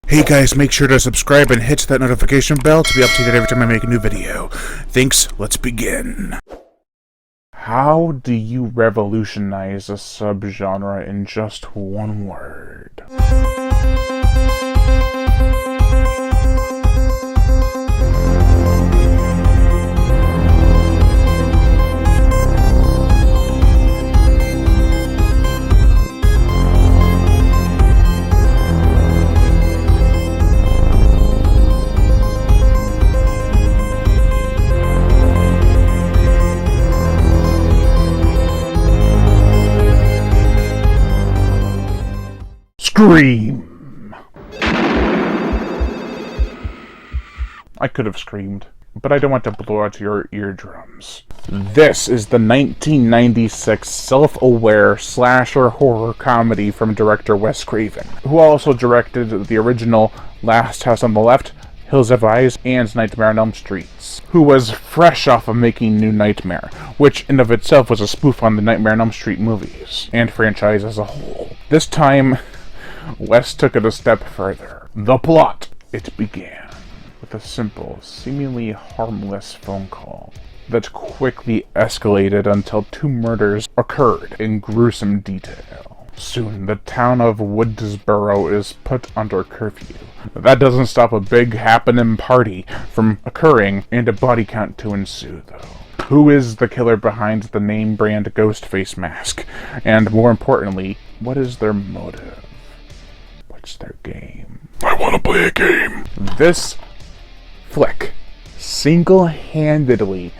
Hey guys, make sure to subscribe and hit that notification bell to be updated every time I make a new video. Thanks, let's begin. How do you revolutionize a subgenre in just one word? Scream! I could have screamed, but I don't want to blow out your eardrums. This is the 1996 self-aware slasher horror comedy from director Wes Craven, who also directed the original Last House on the Left, Hills Have Eyes, and Nightmare on Elm Street, who was fresh off of making New Nightmare, which in of itself was a spoof on the Nightmare on Elm Street movies, and franchise as a whole. This time, Wes took it a step further. The plot. It began with a simple, seemingly harmless phone call that quickly escalated until two murders occurred in gruesome detail. Soon, the town of Woodsboro is put under curfew. That doesn't stop a big happening party from occurring and a body count to ensue, though. Who is the killer behind the name brand ghost face mask? And more importantly, what is their motive? Their game. I want to play a game. This flick single-handedly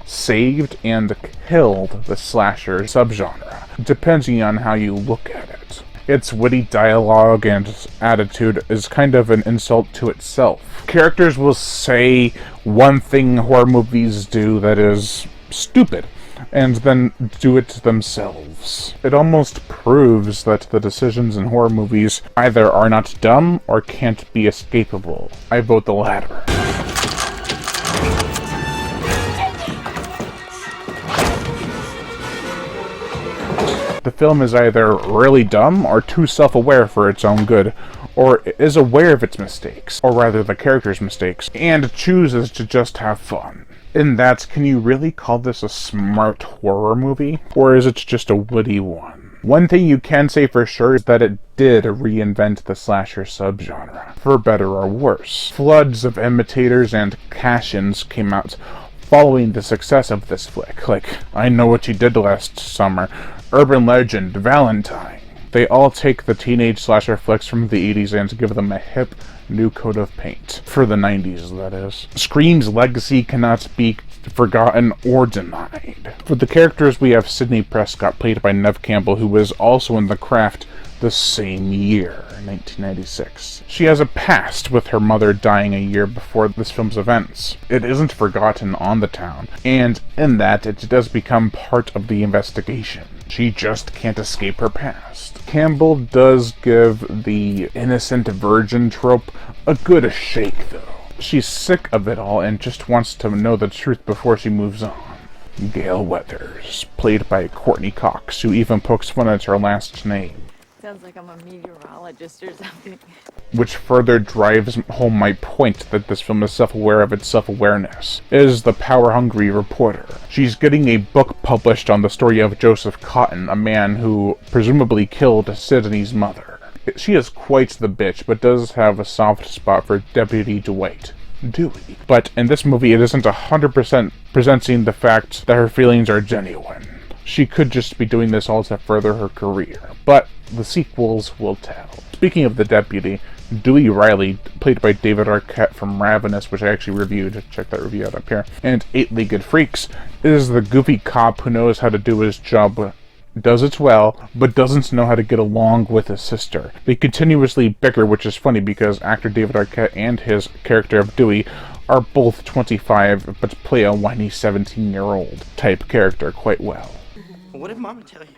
saved and killed the slasher subgenre, depending on how you look at it. Its witty dialogue and attitude is kind of an insult to itself. Characters will say one thing horror movies do that is stupid, and then do it themselves. It almost proves that the decisions in horror movies either are not dumb or can't be escapable. I vote the latter. The film is either really dumb or too self-aware for its own good, or is aware of its mistakes, or rather the character's mistakes, and chooses to just have fun. In that, can you really call this a smart horror movie? Or is it just a witty one? One thing you can say for sure is that it did reinvent the slasher subgenre, for better or worse. Floods of imitators and cash-ins came out following the success of this flick, like I Know What You Did Last Summer, Urban Legend, Valentine. They all take the teenage slasher flicks from the 80s and give them a hip, new coat of paint. For the 90s, that is. Scream's legacy cannot be forgotten or denied. For the characters, we have Sidney Prescott, played by Neve Campbell, who was also in The Craft the same year, 1996. She has a past, with her mother dying a year before this film's events. It isn't forgotten on the town, and in that, it does become part of the investigation. She just can't escape her past. Campbell does give the innocent virgin trope a good shake, though. She's sick of it all and just wants to know the truth before she moves on. Gail Weathers, played by Courtney Cox, who even pokes fun at her last name. Sounds like I'm a meteorologist or something. Which further drives home my point that this film is self-aware of its self-awareness, is the power-hungry reporter. She's getting a book published on the story of Joseph Cotton, a man who presumably killed Sydney's mother. She is quite the bitch, but does have a soft spot for Deputy Dwight. Dewey. But in this movie, it isn't 100% presenting the fact that her feelings are genuine. She could just be doing this all to further her career, but the sequels will tell. Speaking of the deputy, Dewey Riley, played by David Arquette from Ravenous, which I actually reviewed, check that review out up here, and Eight-Legged Freaks, is the goofy cop who knows how to do his job, does it well, but doesn't know how to get along with his sister. They continuously bicker, which is funny because actor David Arquette and his character of Dewey are both 25, but play a whiny 17-year-old type character quite well. What did Mama tell you?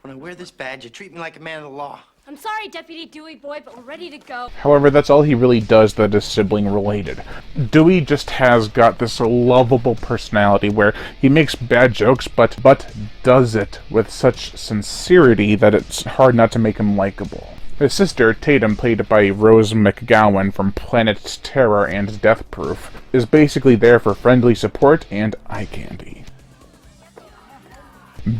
When I wear this badge, you treat me like a man of the law. I'm sorry, Deputy Dewey boy, but we're ready to go. However, that's all he really does that is sibling-related. Dewey just has got this lovable personality where he makes bad jokes, but does it with such sincerity that it's hard not to make him likable. His sister, Tatum, played by Rose McGowan from Planet Terror and Death Proof, is basically there for friendly support and eye candy.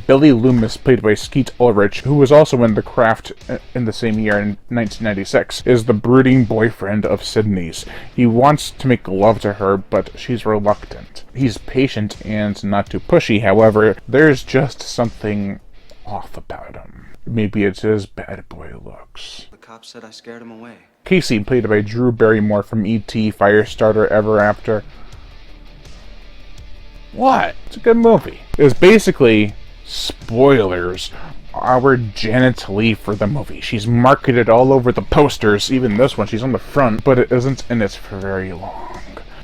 Billy Loomis, played by Skeet Ulrich, who was also in The Craft in the same year in 1996, is the brooding boyfriend of Sydney's. He wants to make love to her, but she's reluctant. He's patient and not too pushy, however, there's just something off about him. Maybe it's his bad boy looks. The cops said I scared him away. Casey, played by Drew Barrymore from E.T., Firestarter, Ever After. What? It's a good movie. It was basically, spoilers, our Janet Leigh for the movie. She's marketed all over the posters, even this one, she's on the front, but it isn't in it for very long.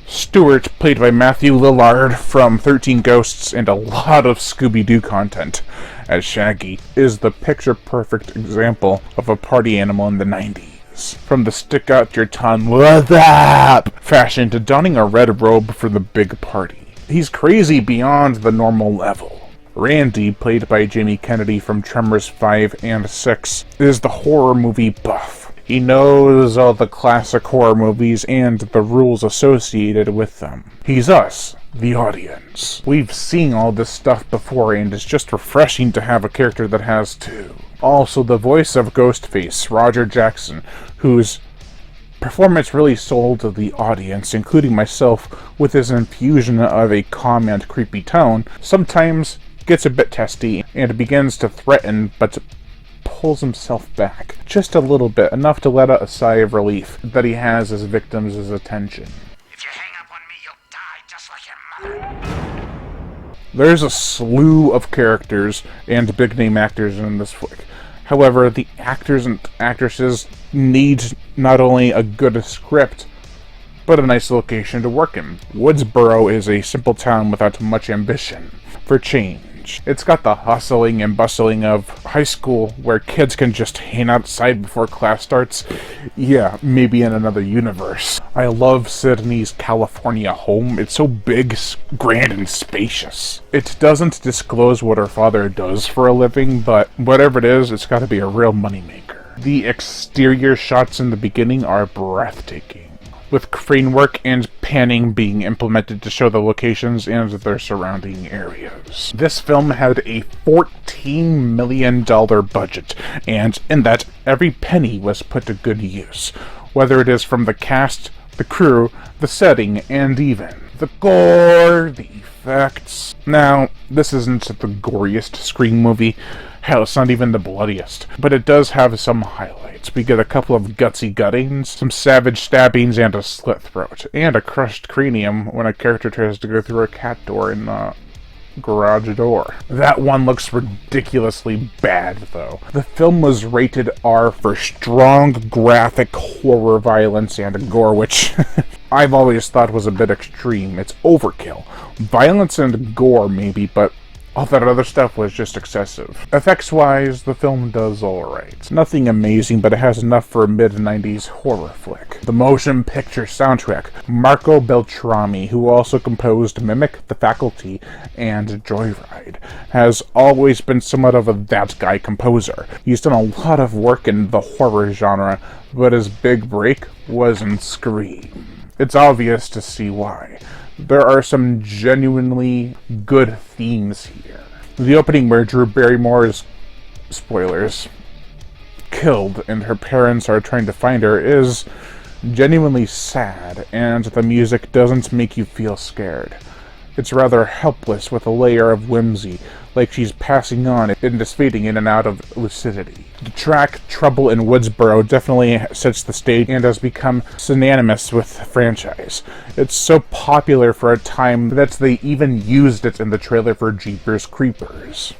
Stewart, played by Matthew Lillard from 13 Ghosts and a lot of Scooby-Doo content as Shaggy, is the picture-perfect example of a party animal in the 90s. From the stick-out-your-tongue, what's up fashion to donning a red robe for the big party. He's crazy beyond the normal level. Randy, played by Jamie Kennedy from Tremors 5 and 6, is the horror movie buff. He knows all the classic horror movies and the rules associated with them. He's us, the audience. We've seen all this stuff before, and it's just refreshing to have a character that has too. Also, the voice of Ghostface, Roger Jackson, whose performance really sold the audience, including myself, with his infusion of a calm and creepy tone, sometimes gets a bit testy and begins to threaten, but pulls himself back just a little bit, enough to let out a sigh of relief that he has his victims' attention. If you hang up on me, you'll die just like your mother. There's a slew of characters and big-name actors in this flick. However, the actors and actresses need not only a good script, but a nice location to work in. Woodsboro is a simple town without much ambition for change. It's got the hustling and bustling of high school where kids can just hang outside before class starts. Yeah, maybe in another universe. I love Sydney's California home. It's so big, grand, and spacious. It doesn't disclose what her father does for a living, but whatever it is, it's gotta be a real moneymaker. The exterior shots in the beginning are breathtaking, with crane work and panning being implemented to show the locations and their surrounding areas. This film had a $14 million budget, and in that, every penny was put to good use, whether it is from the cast, the crew, the setting, and even the gore, the effects. Now, this isn't the goriest Scream movie. Hell, it's not even the bloodiest. But it does have some highlights. We get a couple of gutsy guttings, some savage stabbings, and a slit throat. And a crushed cranium when a character tries to go through a cat door in the garage door. That one looks ridiculously bad, though. The film was rated R for strong, graphic horror violence and gore, which I've always thought was a bit extreme. It's overkill. Violence and gore, maybe, but all that other stuff was just excessive. Effects-wise, the film does alright. Nothing amazing, but it has enough for a mid-90s horror flick. The motion picture soundtrack, Marco Beltrami, who also composed Mimic, The Faculty, and Joyride, has always been somewhat of a that guy composer. He's done a lot of work in the horror genre, but his big break was in Scream. It's obvious to see why. There are some genuinely good themes here. The opening where Drew Barrymore is, spoilers, killed and her parents are trying to find her is genuinely sad, and the music doesn't make you feel scared. It's rather helpless with a layer of whimsy, like she's passing on and just fading in and out of lucidity. The track Trouble in Woodsboro definitely sets the stage and has become synonymous with the franchise. It's so popular for a time that they even used it in the trailer for Jeepers Creepers.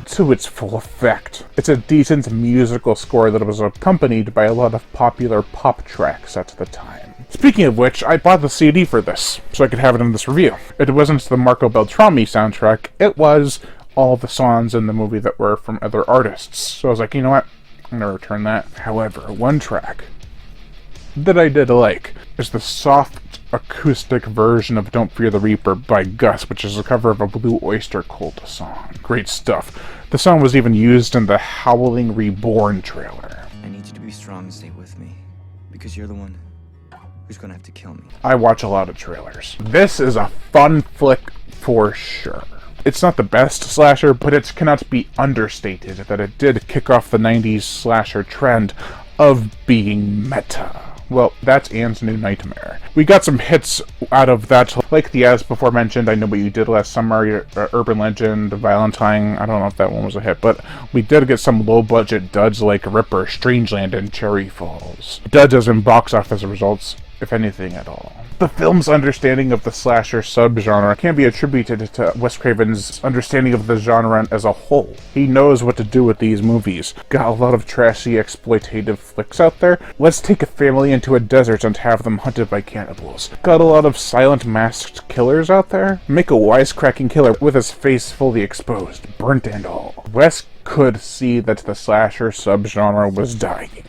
To its full effect. It's a decent musical score that was accompanied by a lot of popular pop tracks at the time. Speaking of which, I bought the CD for this, so I could have it in this review. It wasn't the Marco Beltrami soundtrack, it was all the songs in the movie that were from other artists. So I was like, you know what, I'm gonna return that. However, one track that I did like is the soft acoustic version of Don't Fear the Reaper by Gus, which is a cover of a Blue Oyster Cult song. Great stuff. The song was even used in the Howling Reborn trailer. I need you to be strong and stay with me, because you're the one who's gonna have to kill me. I watch a lot of trailers. This is a fun flick for sure. It's not the best slasher, but it cannot be understated that it did kick off the 90s slasher trend of being meta. Well, that's Anne's New Nightmare. We got some hits out of that, like the as before mentioned, I Know What You Did Last Summer, Urban Legend, Valentine. I don't know if that one was a hit, but we did get some low-budget duds like Ripper, Strangeland, and Cherry Falls. Duds as in box office results, if anything at all. The film's understanding of the slasher subgenre can be attributed to Wes Craven's understanding of the genre as a whole. He knows what to do with these movies. Got a lot of trashy, exploitative flicks out there. Let's take a family into a desert and have them hunted by cannibals. Got a lot of silent, masked killers out there. Make a wisecracking killer with his face fully exposed, burnt and all. Wes could see that the slasher subgenre was dying,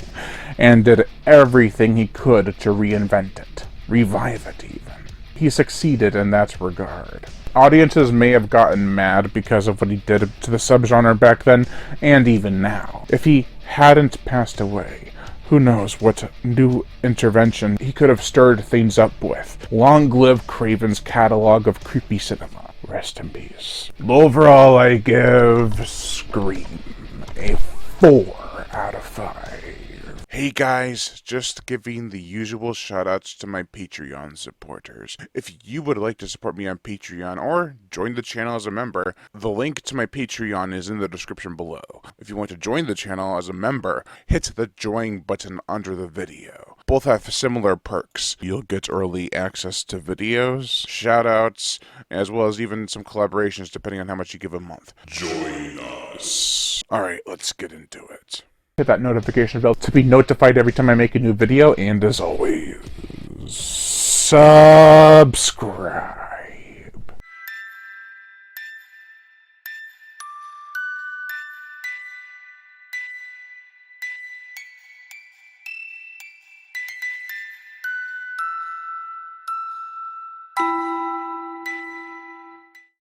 and did everything he could to reinvent it. Revive it, even. He succeeded in that regard. Audiences may have gotten mad because of what he did to the subgenre back then, and even now. If he hadn't passed away, who knows what new intervention he could have stirred things up with. Long live Craven's catalog of creepy cinema. Rest in peace. Overall, I give Scream a 4 out of 5. Hey guys, just giving the usual shoutouts to my Patreon supporters. If you would like to support me on Patreon or join the channel as a member, the link to my Patreon is in the description below. If you want to join the channel as a member, hit the join button under the video. Both have similar perks. You'll get early access to videos, shoutouts, as well as even some collaborations depending on how much you give a month. Join us. Alright, let's get into it. Hit that notification bell to be notified every time I make a new video, and as always, subscribe.